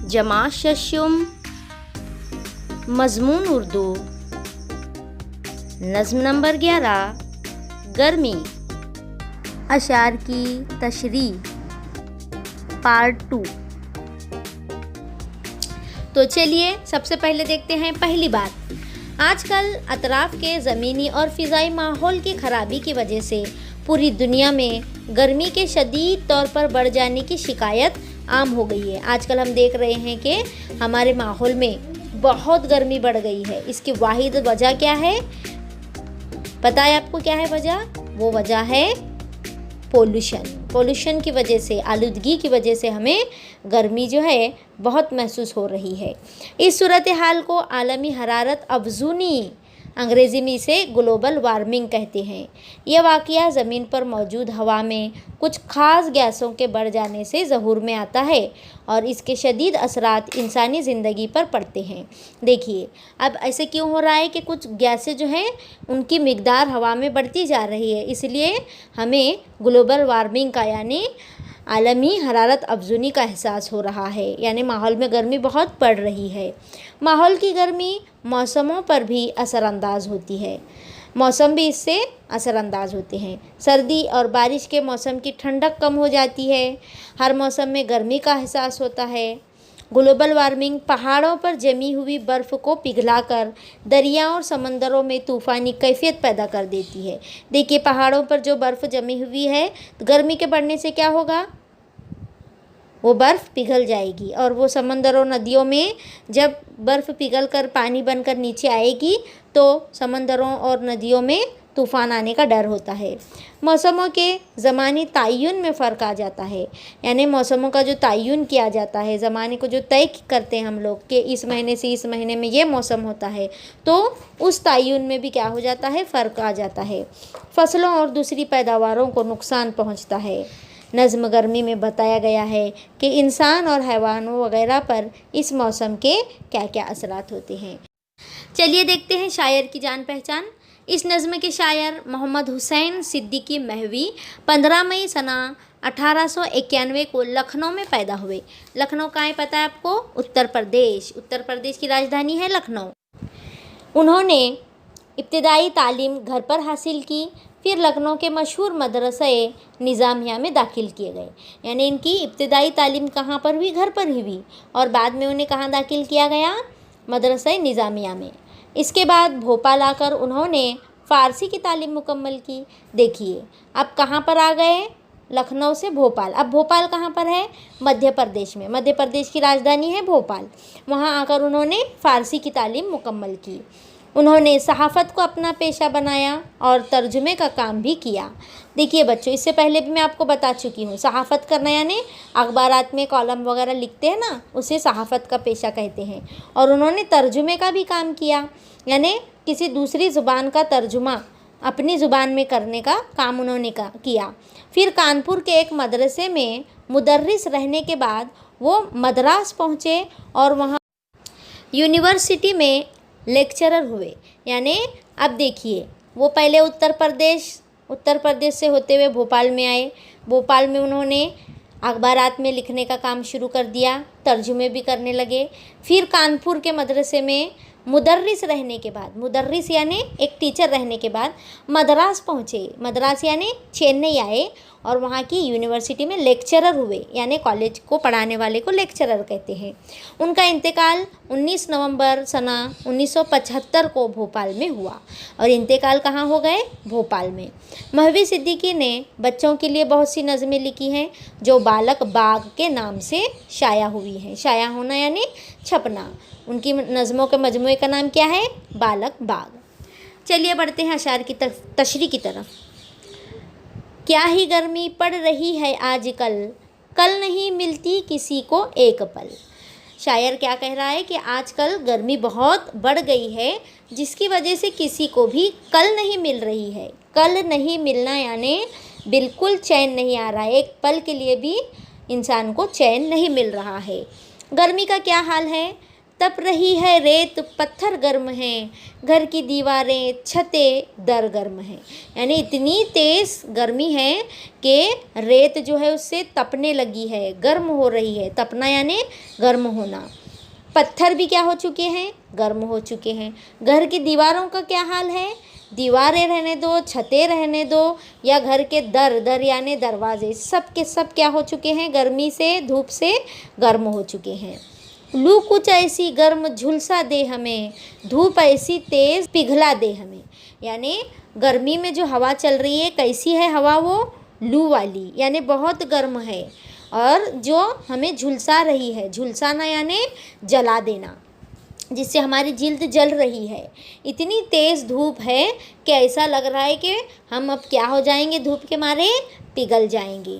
जमा शस्युम। मजमून उर्दू। नज़्म नंबर 11, गर्मी। अशार की तशरीह, पार्ट 2। तो चलिए सबसे पहले देखते हैं पहली बात। आजकल अतराफ़ के ज़मीनी और फ़िज़ाई माहौल की ख़राबी की वजह से पूरी दुनिया में गर्मी के शदीद तौर पर बढ़ जाने की शिकायत आम हो गई है। आजकल हम देख रहे हैं कि हमारे माहौल में बहुत गर्मी बढ़ गई है। इसकी वाहिद वजह क्या है? पता है आपको क्या है वजह? वो वजह है पोल्यूशन की वजह से, आलूदगी की वजह से हमें गर्मी जो है बहुत महसूस हो रही है। इस सूरत हाल को आलमी हरारत अफज़ूनी, अंग्रेज़ी में इसे ग्लोबल वार्मिंग कहते हैं। यह वाक़या ज़मीन पर मौजूद हवा में कुछ ख़ास गैसों के बढ़ जाने से ज़हूर में आता है और इसके शदीद असरात इंसानी ज़िंदगी पर पड़ते हैं। देखिए अब ऐसे क्यों हो रहा है कि कुछ गैसें जो हैं उनकी मिक़दार हवा में बढ़ती जा रही है, इसलिए हमें ग्लोबल वार्मिंग का यानी आलमी हरारत अफज़ूनी का एहसास हो रहा है, यानी माहौल में गर्मी बहुत बढ़ रही है। माहौल की गर्मी मौसमों पर भी असरअंदाज होती है, मौसम भी इससे असरअंदाज होते हैं। सर्दी और बारिश के मौसम की ठंडक कम हो जाती है, हर मौसम में गर्मी का एहसास होता है। ग्लोबल वार्मिंग पहाड़ों पर जमी हुई बर्फ़ को पिघलाकर दरियाओं और समंदरों में तूफ़ानी कैफियत पैदा कर देती है। देखिए पहाड़ों पर जो बर्फ़ जमी हुई है तो गर्मी के बढ़ने से क्या होगा? वो बर्फ़ पिघल जाएगी और वो समंदरों नदियों में जब बर्फ़ पिघल कर पानी बनकर नीचे आएगी तो समंदरों और नदियों में तूफ़ान आने का डर होता है। मौसमों के ज़मानी तयन में फ़र्क आ जाता है, यानी मौसमों का जो तयन किया जाता है, ज़माने को जो तय करते हैं हम लोग कि इस महीने से इस महीने में ये मौसम होता है, तो उस तयन में भी क्या हो जाता है? फ़र्क आ जाता है। फसलों और दूसरी पैदावारों को नुकसान पहुँचता है। नज़्म गर्मी में बताया गया है कि इंसान और हैवानों वगैरह पर इस मौसम के क्या क्या असरात होते हैं। चलिए देखते हैं शायर की जान पहचान। इस नज़्म के शायर मोहम्मद हुसैन सिद्दीकी महवी 15 मई सना 1891 को लखनऊ में पैदा हुए। लखनऊ कहाँ है पता है आपको? उत्तर प्रदेश की राजधानी है लखनऊ। उन्होंने इब्तिदाई तालीम घर पर हासिल की, फिर लखनऊ के मशहूर मदरसा निज़ामिया में दाखिल किए गए। यानी इनकी इब्तिदाई तालीम कहाँ पर हुई? घर पर ही हुई, और बाद में उन्हें कहाँ दाखिल किया गया? मदरसा निज़ामिया में। इसके बाद भोपाल आकर उन्होंने फ़ारसी की तालीम मुकम्मल की। देखिए अब कहाँ पर आ गए? लखनऊ से भोपाल। अब भोपाल कहाँ पर है? मध्य प्रदेश में। मध्य प्रदेश की राजधानी है भोपाल। वहाँ आकर उन्होंने फ़ारसी की तालीम मुकम्मल की। उन्होंने सहाफ़त को अपना पेशा बनाया और तर्जुमे का काम भी किया। देखिए बच्चों, इससे पहले भी मैं आपको बता चुकी हूँ, सहाफ़त करना यानी अखबारात में कॉलम वगैरह लिखते हैं ना, उसे सहाफ़त का पेशा कहते हैं। और उन्होंने तर्जुमे का भी काम किया, यानी किसी दूसरी ज़ुबान का तर्जुमा अपनी ज़ुबान में करने का काम उन्होंने किया। फिर कानपुर के एक मदरसे में मुदर्रिस रहने के बाद वो मद्रास पहुँचे और वहाँ यूनिवर्सिटी में लेक्चरर हुए। यानी अब देखिए वो पहले उत्तर प्रदेश से होते हुए भोपाल में आए। भोपाल में उन्होंने अखबारात में लिखने का काम शुरू कर दिया, तर्जुमे भी करने लगे। फिर कानपुर के मदरसे में मुदर्रिस रहने के बाद, मुदर्रिस यानी एक टीचर रहने के बाद मद्रास पहुँचे। मद्रास यानी चेन्नई आए और वहाँ की यूनिवर्सिटी में लेक्चरर हुए, यानी कॉलेज को पढ़ाने वाले को लेक्चरर कहते हैं। उनका इंतकाल 19 नवंबर सना 1975 को भोपाल में हुआ। और इंतकाल कहाँ हो गए? भोपाल में। महवी सिद्दीकी ने बच्चों के लिए बहुत सी नज़में लिखी हैं जो बालक बाग के नाम से शाया हुई हैं। शाया होना यानी छपना। उनकी नज़मों के मजमूए का नाम क्या है? बालक बाग। चलिए बढ़ते हैं अशार की तशरीह की तरफ। क्या ही गर्मी पड़ रही है आजकल, कल नहीं मिलती किसी को एक पल। शायर क्या कह रहा है कि आजकल गर्मी बहुत बढ़ गई है, जिसकी वजह से किसी को भी कल नहीं मिल रही है। कल नहीं मिलना यानी बिल्कुल चैन नहीं आ रहा है, एक पल के लिए भी इंसान को चैन नहीं मिल रहा है। गर्मी का क्या हाल है? तप रही है रेत पत्थर गर्म हैं, घर की दीवारें छतें दर गर्म हैं। यानी इतनी तेज़ गर्मी है कि रेत जो है उससे तपने लगी है, गर्म हो रही है। तपना यानी गर्म होना। पत्थर भी क्या हो चुके हैं, गर्म हो चुके हैं। घर की दीवारों का क्या हाल है, दीवारें रहने दो, छतें रहने दो, या घर के दर, दर यानी दरवाजे, सब के सब क्या हो चुके हैं, गर्मी से, धूप से गर्म हो चुके हैं। लू कुछ ऐसी गर्म झुलसा दे हमें, धूप ऐसी तेज़ पिघला दे हमें। यानी गर्मी में जो हवा चल रही है, कैसी है हवा, वो लू वाली, यानी बहुत गर्म है, और जो हमें झुलसा रही है। झुलसाना यानी जला देना, जिससे हमारी जिल्द जल रही है। इतनी तेज़ धूप है कि ऐसा लग रहा है कि हम अब क्या हो जाएंगे, धूप के मारे पिघल जाएंगे।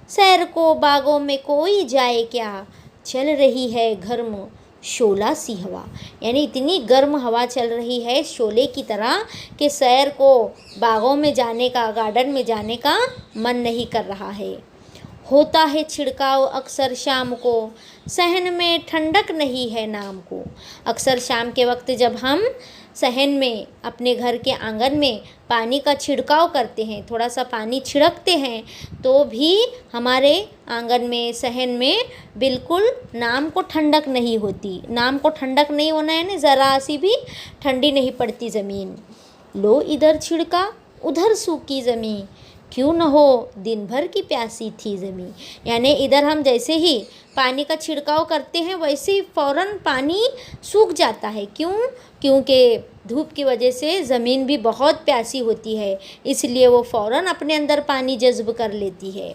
सैर को बागों में कोई जाए क्या, चल रही है गर्म शोला सी हवा। यानी इतनी गर्म हवा चल रही है शोले की तरह कि सैर को बागों में जाने का, गार्डन में जाने का मन नहीं कर रहा है। होता है छिड़काव अक्सर शाम को, सहन में ठंडक नहीं है नाम को। अक्सर शाम के वक्त जब हम सहन में, अपने घर के आंगन में पानी का छिड़काव करते हैं, थोड़ा सा पानी छिड़कते हैं, तो भी हमारे आंगन में, सहन में बिल्कुल नाम को ठंडक नहीं होती। नाम को ठंडक नहीं होना है ना, ज़रा सी भी ठंडी नहीं पड़ती ज़मीन। लो इधर छिड़का उधर सूखी ज़मीन, क्यों न हो दिन भर की प्यासी थी ज़मीन। यानी इधर हम जैसे ही पानी का छिड़काव करते हैं, वैसे ही फ़ौरन पानी सूख जाता है। क्यों? क्योंकि धूप की वजह से ज़मीन भी बहुत प्यासी होती है, इसलिए वो फ़ौरन अपने अंदर पानी जज़्ब कर लेती है।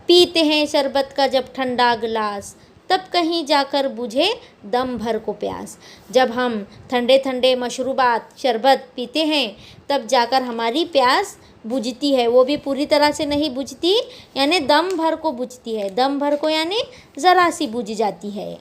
पीते हैं शरबत का जब ठंडा गिलास, तब कहीं जाकर बुझे दम भर को प्यास। जब हम ठंडे ठंडे मशरूबात, शरबत पीते हैं, तब जाकर हमारी प्यास बुझती है। वो भी पूरी तरह से नहीं बुझती, यानी दम भर को बुझती है। दम भर को यानी ज़रा सी बुझ जाती है।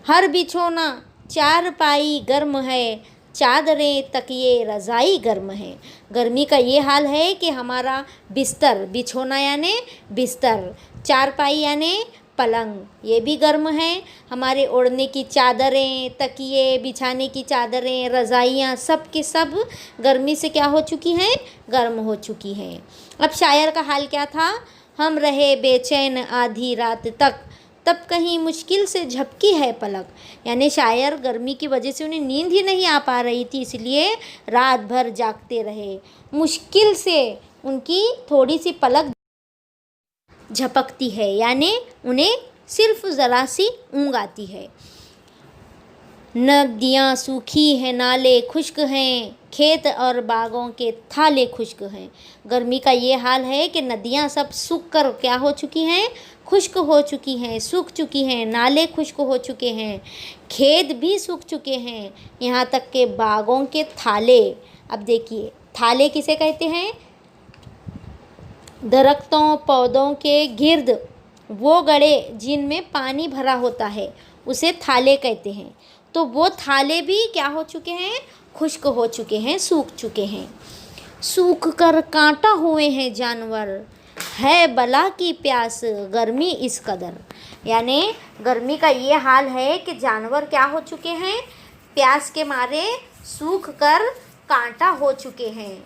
हर बिछोना चार पाई गर्म है, चादरें तकिए रज़ाई गर्म है। गर्मी का ये हाल है कि हमारा बिस्तर, बिछोना यानी बिस्तर, चारपाई यानी पलंग, ये भी गर्म है। हमारे ओढ़ने की चादरें, तकिए, बिछाने की चादरें, रज़ाइयाँ, सब के सब गर्मी से क्या हो चुकी हैं, गर्म हो चुकी हैं। अब शायर का हाल क्या था, हम रहे बेचैन आधी रात तक, तब कहीं मुश्किल से झपकी है पलक। यानी शायर गर्मी की वजह से उन्हें नींद ही नहीं आ पा रही थी, इसलिए रात भर जागते रहे। मुश्किल से उनकी थोड़ी सी पलक झपकती है, यानी उन्हें सिर्फ ज़रा सी ऊँघ आती है। नदियाँ सूखी हैं, नाले खुश्क हैं, खेत और बागों के थाले खुश्क हैं। गर्मी का ये हाल है कि नदियाँ सब सूख कर क्या हो चुकी हैं, खुश्क हो चुकी हैं, सूख चुकी हैं। नाले खुश्क हो चुके हैं, खेत भी सूख चुके हैं, यहाँ तक के बागों के थाले। अब देखिए, थाले किसे कहते हैं, दरख्तों पौधों के गिर्द वो गड़े जिनमें पानी भरा होता है, उसे थाले कहते हैं। तो वो थाले भी क्या हो चुके हैं, खुश्क हो चुके हैं, सूख चुके हैं। सूख कर कांटा हुए हैं जानवर, है बला की प्यास गर्मी इस कदर। यानी गर्मी का ये हाल है कि जानवर क्या हो चुके हैं, प्यास के मारे सूख कर कांटा हो चुके हैं।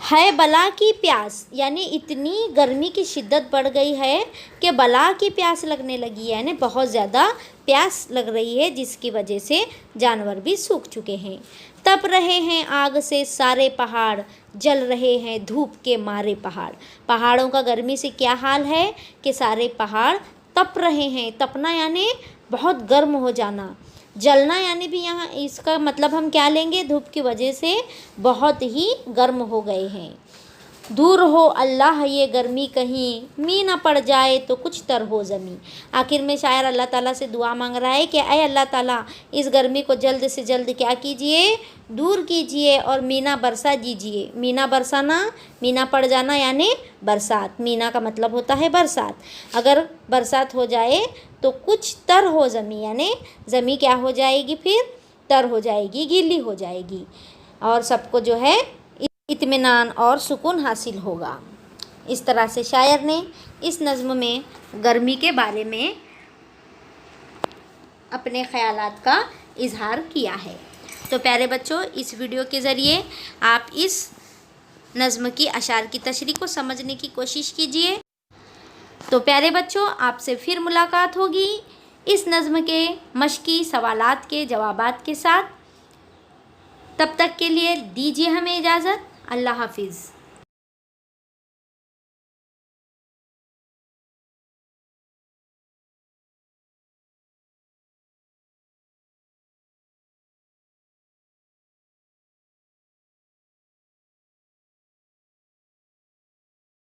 है बला की प्यास, यानी इतनी गर्मी की शिद्दत बढ़ गई है कि बला की प्यास लगने लगी है, यानी बहुत ज़्यादा प्यास लग रही है, जिसकी वजह से जानवर भी सूख चुके हैं। तप रहे हैं आग से सारे पहाड़, जल रहे हैं धूप के मारे पहाड़। पहाड़ों का गर्मी से क्या हाल है कि सारे पहाड़ तप रहे हैं। तपना यानी बहुत गर्म हो जाना, जलना यानी भी यहाँ इसका मतलब हम क्या लेंगे, धूप की वजह से बहुत ही गर्म हो गए हैं। दूर हो अल्लाह ये गर्मी कहीं, मी ना पड़ जाए तो कुछ तर हो ज़मीं। आखिर में शायर अल्लाह ताला से दुआ मांग रहा है कि अय अल्लाह ताला, इस गर्मी को जल्द से जल्द क्या कीजिए, दूर कीजिए और मीना बरसा दीजिए। मीना बरसाना, मीना पड़ जाना यानी बरसात। मीना का मतलब होता है बरसात। अगर बरसात हो जाए तो कुछ तर हो ज़मीं, यानी ज़मीं क्या हो जाएगी, फिर तर हो जाएगी, गीली हो जाएगी, और सबको जो है इत्मीनान और सुकून हासिल होगा। इस तरह से शायर ने इस नज़्म में गर्मी के बारे में अपने ख़यालात का इजहार किया है। तो प्यारे बच्चों, इस वीडियो के ज़रिए आप इस नज़्म की अशार की तशरीह को समझने की कोशिश कीजिए। तो प्यारे बच्चों, आपसे फिर मुलाकात होगी इस नज़्म के मश्की सवालात के जवाबात के साथ। तब तक के लिए दीजिए हमें इजाज़त। अल्लाह हाफिज़।